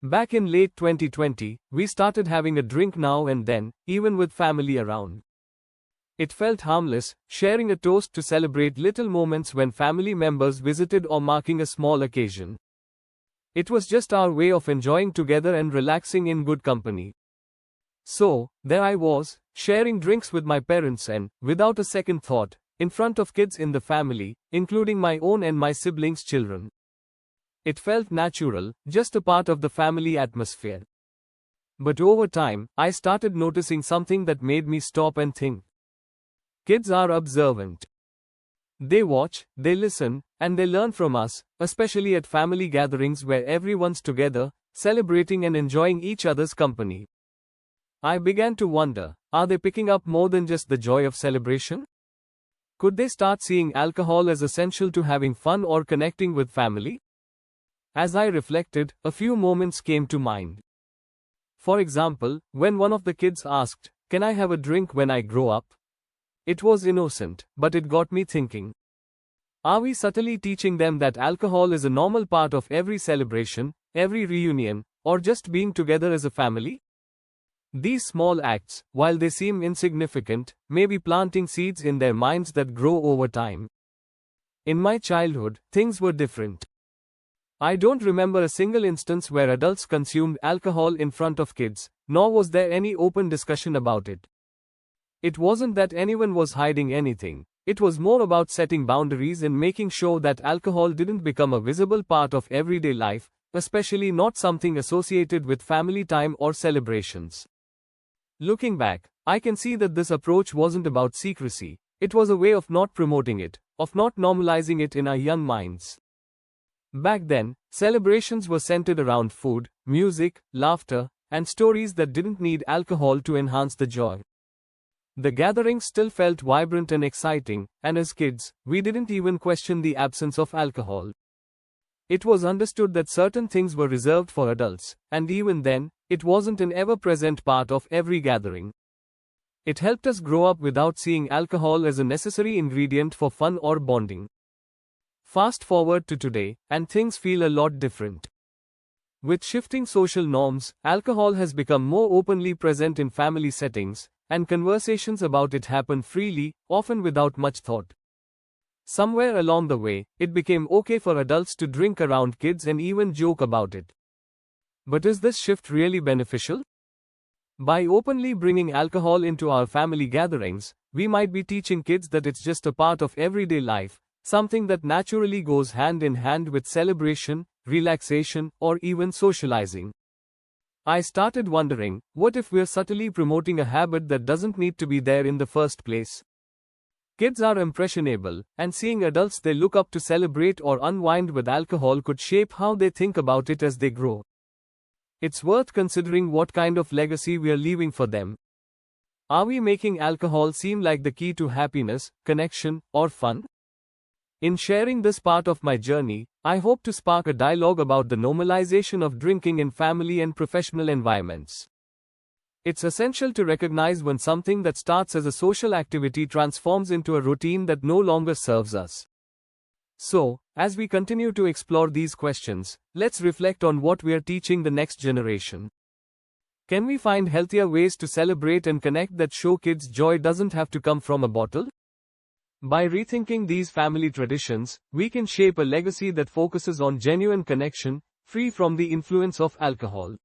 Back in late 2020, we started having a drink now and then, even with family around. It felt harmless, sharing a toast to celebrate little moments when family members visited or marking a small occasion. It was just our way of enjoying together and relaxing in good company. So, there I was, sharing drinks with my parents and, without a second thought, in front of kids in the family, including my own and my siblings' children. It felt natural, just a part of the family atmosphere. But over time, I started noticing something that made me stop and think. Kids are observant. They watch, they listen, and they learn from us, especially at family gatherings where everyone's together, celebrating and enjoying each other's company. I began to wonder, are they picking up more than just the joy of celebration? Could they start seeing alcohol as essential to having fun or connecting with family? As I reflected, a few moments came to mind. For example, when one of the kids asked, "Can I have a drink when I grow up?" It was innocent, but it got me thinking. Are we subtly teaching them that alcohol is a normal part of every celebration, every reunion, or just being together as a family? These small acts, while they seem insignificant, may be planting seeds in their minds that grow over time. In my childhood, things were different. I don't remember a single instance where adults consumed alcohol in front of kids, nor was there any open discussion about it. It wasn't that anyone was hiding anything, it was more about setting boundaries and making sure that alcohol didn't become a visible part of everyday life, especially not something associated with family time or celebrations. Looking back, I can see that this approach wasn't about secrecy, it was a way of not promoting it, of not normalizing it in our young minds. Back then, celebrations were centered around food, music, laughter, and stories that didn't need alcohol to enhance the joy. The gatherings still felt vibrant and exciting, and as kids, we didn't even question the absence of alcohol. It was understood that certain things were reserved for adults, and even then, it wasn't an ever-present part of every gathering. It helped us grow up without seeing alcohol as a necessary ingredient for fun or bonding. Fast forward to today, and things feel a lot different. With shifting social norms, alcohol has become more openly present in family settings, and conversations about it happen freely, often without much thought. Somewhere along the way, it became okay for adults to drink around kids and even joke about it. But is this shift really beneficial? By openly bringing alcohol into our family gatherings, we might be teaching kids that it's just a part of everyday life, something that naturally goes hand in hand with celebration, relaxation, or even socializing. I started wondering, what if we're subtly promoting a habit that doesn't need to be there in the first place? Kids are impressionable, and seeing adults they look up to celebrate or unwind with alcohol could shape how they think about it as they grow. It's worth considering what kind of legacy we're leaving for them. Are we making alcohol seem like the key to happiness, connection, or fun? In sharing this part of my journey, I hope to spark a dialogue about the normalization of drinking in family and professional environments. It's essential to recognize when something that starts as a social activity transforms into a routine that no longer serves us. So, as we continue to explore these questions, let's reflect on what we are teaching the next generation. Can we find healthier ways to celebrate and connect that show kids joy doesn't have to come from a bottle? By rethinking these family traditions, we can shape a legacy that focuses on genuine connection, free from the influence of alcohol.